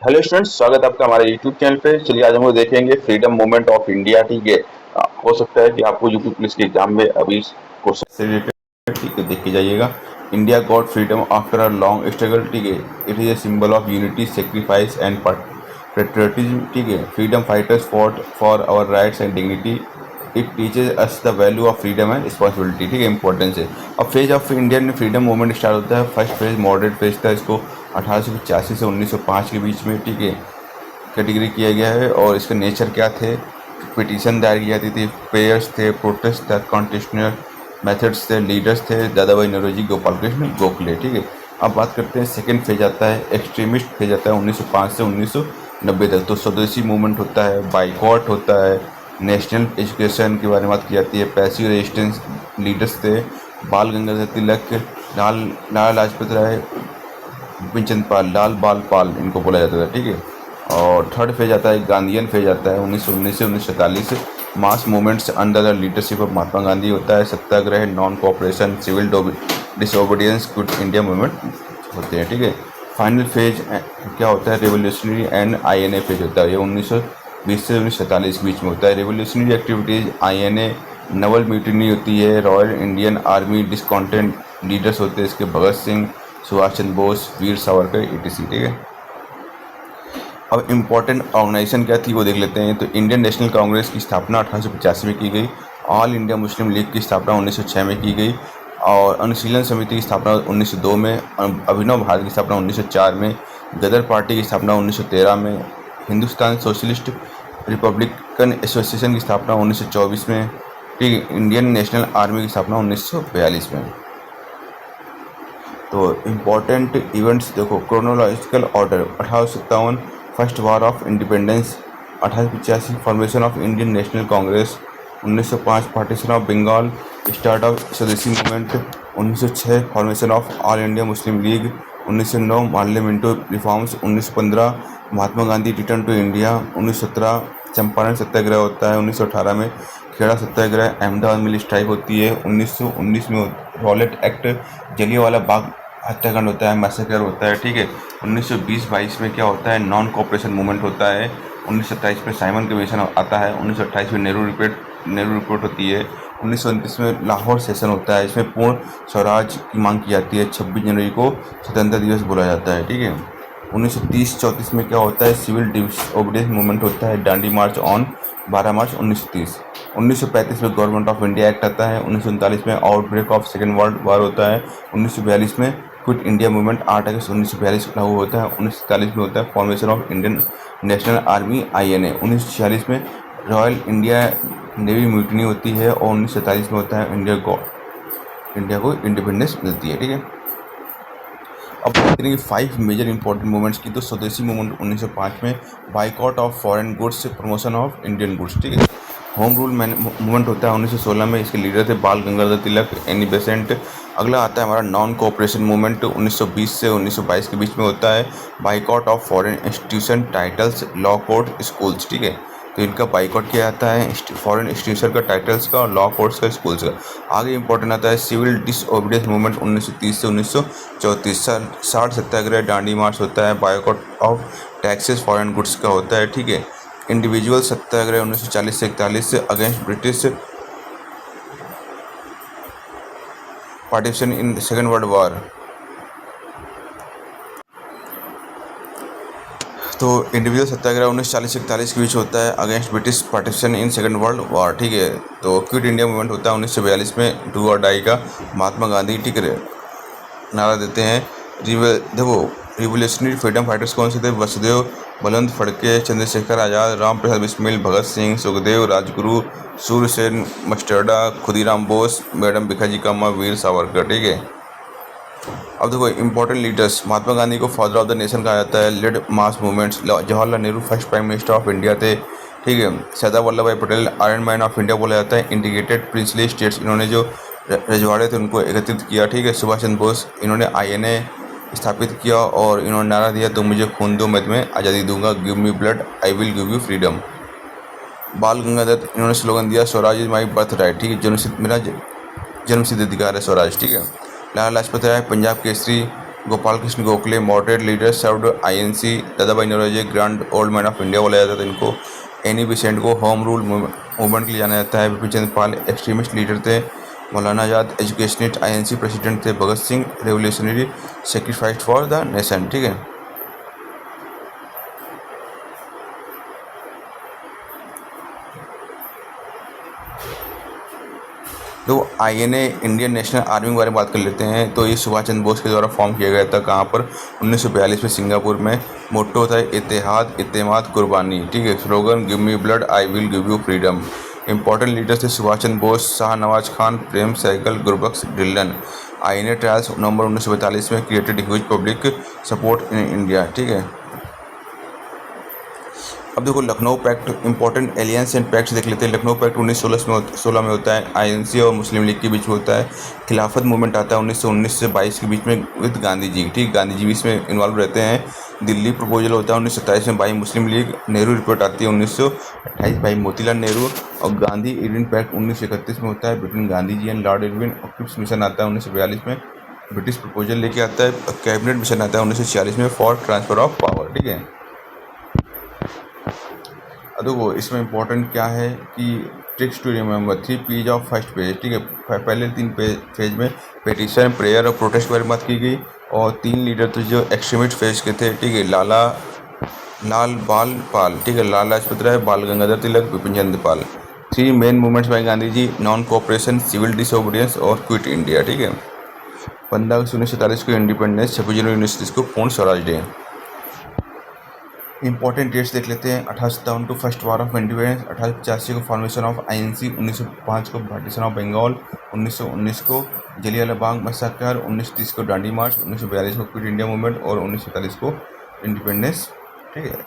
Hello students, स्वागत है आपका हमारे यूट्यूब चैनल पे। चलिए आज हम लोग देखेंगे फ्रीडम मूवमेंट ऑफ इंडिया। ठीक है, हो सकता है कि आपको यूपी पुलिस के एग्जाम में अभी क्वेश्चन से रिलेटेड ठीक है देख के जाइएगा। India got freedom after a long struggle. ठीक है, it is a symbol of unity, sacrifice and patriotism. ठीक है, freedom fighters fought for our rights and dignity. It teaches us the value of freedom and responsibility. ठीक है, importance है। अब phase of Indian freedom movement start होता है। First phase moderate phase था, इसको 1885 से 1905 के बीच में ठीक है कैटेगरी किया गया है। और इसके नेचर क्या थे, पिटीशन दायर की जाती थी, प्रेयर्स थे, प्रोटेस्ट था, कॉन्स्टिट्यूशनल मेथड्स थे, लीडर्स थे दादा भाई नौरोजी, गोपाल कृष्ण गोखले। ठीक है, अब बात करते हैं सेकंड फेज आता है, एक्सट्रीमिस्ट फेज आता है 1905 से 1990 तक। तो स्वदेशी मूवमेंट होता है, बाइकॉट होता है, नेशनल एजुकेशन के बारे में बात की जाती है, पैसिव रेजिस्टेंस लीडर्स थे, बाल गंगाधर तिलक, लाला लाजपत राय, बिपिन पाल, लाल बाल पाल इनको बोला जाता था। ठीक है, और थर्ड फेज आता है गांधीयन फेज आता है 1919 से 1947। Mass movements under the leadership of Mahatma Gandhi होता है, satyagraha, non cooperation, civil disobedience, quit India movement होते हैं। ठीक है, फाइनल फेज क्या होता है, रेवोल्यूशनरी एंड आईएनए फेज होता है, ये 1920 से 1947 के बीच में होता है। Revolutionary activities INA, Naval mutiny होती है, royal Indian army discontent leaders होते हैं इसके, भगत सिंह, सुभाष चंद्र बोस, वीर सावरकर etc। ठीक है, अब इम्पोर्टेंट ऑर्गेनाइजेशन क्या थी वो देख लेते हैं। तो इंडियन नेशनल कांग्रेस की स्थापना 1885 में की गई, ऑल इंडिया मुस्लिम लीग की स्थापना 1906 में की गई, और अनुशीलन समिति की स्थापना 1902 में, अभिनव भारत की स्थापना 1904 में, गदर पार्टी की स्थापना 1913 में, हिंदुस्तान सोशलिस्ट रिपब्लिकन एसोसिएशन की स्थापना 1924 में, ठीक, इंडियन नेशनल आर्मी की स्थापना 1942 में। तो इम्पॉर्टेंट इवेंट्स देखो, chronological order 1857 first war of independence, 1885 formation of Indian National Congress, 1905 partition of Bengal, start of swadeshi movement, 1906 formation of All India Muslim League, 1909 Morley Minto reforms, 1915 Mahatma Gandhi return to India, 1917 Champaran satyagraha होता है, 1918 में Kheda satyagraha, Ahmedabad mill strike होती है, 1919 में Rowlatt act, Jallianwala Bagh हत्याकांड होता है, massacre होता है। ठीक है, 1920-22 में क्या होता है, नॉन कोऑपरेशन मूवमेंट होता है, 1927 में साइमन कमीशन आता है, 1928 में नेहरू रिपोर्ट होती है, 1929 में लाहौर सेशन होता है, इसमें पूर्ण स्वराज की मांग की जाती है, 26 जनवरी को स्वतंत्रता दिवस बोला जाता है। ठीक है, 1930-34 में क्या होता है, सिविल डिसओबीडियंस मूवमेंट होता है, डांडी मार्च ऑन 12 मार्च 1930। 1935 में गवर्नमेंट ऑफ इंडिया एक्ट आता है, 1939 में outbreak of second world war होता है, 1942 में क्विट इंडिया मूवमेंट 8 अगस्त 1942 को लागू होता है, 1947 में होता है formation of Indian national army INA, 1946 में रॉयल इंडिया नेवी म्यूटनी होती है, और 1947 में होता है इंडिया को इंडिपेंडेंस मिलती है। ठीक है, अब बात करेंगे 5 मेजर इंपॉर्टेंट मूवमेंट्स की। तो स्वदेशी मूवमेंट 1905 में, boycott of foreign goods, promotion of Indian goods. ठीक है, होम रूल मूवमेंट होता है 1916 में, इसके लीडर थे बाल गंगाधर तिलक, एनी बेसेंट। अगला आता है हमारा नॉन कोऑपरेशन मूवमेंट, 1920 से 1922 के बीच में होता है, boycott of foreign institution, titles, law court, schools. ठीक है, तो इनका बाइकआउट किया जाता है, फॉरेन इंस्टीट्यूशन का, टाइटल्स का, और लॉ कोर्ट्स का, स्कूल्स का। आगे इंपॉर्टेंट आता है सिविल डिसओबीडियंस मूवमेंट 1930 से 1934, 60 सत्याग्रह, डांडी मार्च होता है, boycott of taxes foreign goods का होता है। ठीक है, इंडिविजुअल सत्याग्रह 1940 से 41 against British partition in second world war. तो इंडिविजुअल सत्याग्रह 1940 से 41 के बीच होता है, against British partition in second world war. ठीक है, तो क्विट इंडिया मूवमेंट होता है 1942 में, डू और डाई का, महात्मा गांधी ठीक है नारा देते हैं। देखो, रिवोल्यूशनरी फ्रीडम फाइटर्स कौन से थे, वसुदेव बलवंत फड़के, चंद्रशेखर आज़ाद, राम प्रसाद बिस्मिल, भगत सिंह, सुखदेव, राजगुरु, सूर्यसेन मस्टर्डा, खुदीराम बोस, मैडम भिखाजी कामा, वीर सावरकर। ठीक है, अब देखो इंपॉर्टेंट लीडर्स, महात्मा गांधी को फादर ऑफ द नेशन कहा जाता है, led mass movements, Jawaharlal Nehru first prime minister of India थे। ठीक है, Sardar Vallabh Bhai Patel iron man of India बोला जाता है, इंटीग्रेटेड प्रिंसली स्टेट्स, इन्होंने जो रजवाड़े थे उनको एकत्रित किया। ठीक है, सुभाष चंद्र बोस, इन्होंने आईएनए स्थापित किया, और इन्होंने नारा दिया, तुम मुझे खून दो मैं तुम्हें आज़ादी दूंगा, give me blood I will give you freedom. Bal Gangadhar, इन्होंने स्लोगन दिया, swaraj is my birth right. ठीक है, मेरा जन्मसिद्ध अधिकार है स्वराज। ठीक है, Lala Lajpat Rai, Punjab Kesari, Gopal Krishna Gokhale moderate leader served INC. Dada Bhai Naoroji grand old man of India बोला जाता था इनको। एनी बेसेंट को होम रूल मूवमेंट के लिए जाना जाता है। विपिन चंद्र पाल एक्सट्रीमिस्ट लीडर थे। Maulana Azad educationist INC president थे। Bhagat Singh revolutionary sacrificed for the nation. ठीक है, तो आईएनए इंडियन नेशनल आर्मी के बारे में बात कर लेते हैं। तो ये सुभाष चंद्र बोस के द्वारा फॉर्म किया गया था। कहाँ पर? 1942 में सिंगापुर में। मोट्टो था इत्तेहाद इत्तेमाद कुर्बानी। ठीक है, slogan give me blood I will give you freedom. Important leaders थे Subhash Chandra Bose, Shahnawaz Khan, Prem Sahgal, Gurbaksh Dhillon. INA trials November 1942 में created huge public support in India. ठीक है, अब देखो Lucknow pact, important alliances and pacts देख लेते हैं। लखनऊ पैक्ट 1916 में होता है। आईएनसी और मुस्लिम लीग के बीच में होता है। खिलाफत मूवमेंट आता है 1919 से 22 के बीच में विद गांधी जी। ठीक, गांधी जी भी इसमें इन्वॉल्व रहते हैं। दिल्ली प्रपोजल होता है 1927 में by Muslim league. Nehru report आती है 1928 बाई मोतीलाल नेहरू। और गांधी इरविन पैक्ट 1931 में होता है between Gandhi ji and lord Irwin. और क्रिप्स मिशन आता है 1942 में, ब्रिटिश प्रपोजल लेके आता है। कैबिनेट मिशन आता है 1946 में फॉर ट्रांसफर ऑफ पावर। ठीक है, देखो इसमें इंपॉर्टेंट क्या है कि tricks to remember 3 page of first page. ठीक है, पहले 3 पेज में पेटिशन, प्रेयर और प्रोटेस्ट के बारे में बात की गई। और 3 लीडर थे जो एक्सट्रीमिस्ट फेज के थे। ठीक है, लाल बाल पाल, ठीक है, लाला लाजपत राय, बाल गंगाधर तिलक, विपिन चंद्र पाल। 3 main movements bye Gandhi ji, non cooperation, civil disobedience और क्विट इंडिया। ठीक है, 15 अगस्त 1947 को इंडिपेंडेंस, 26 जनवरी 1930 को पूर्ण स्वराज डे। इंपॉर्टेंट डेट्स देख लेते हैं। 1857 को फर्स्ट वार ऑफ इंडिपेंडेंस, 1885 को फॉर्मेशन ऑफ आईएनसी, 1905 को पार्टीशन ऑफ बंगाल, 1919 को जलियांवाला बाग मैसाकर, 1930 को डांडी मार्च, 1942 को क्विट इंडिया मूवमेंट और 1947 को इंडिपेंडेंस। ठीक है।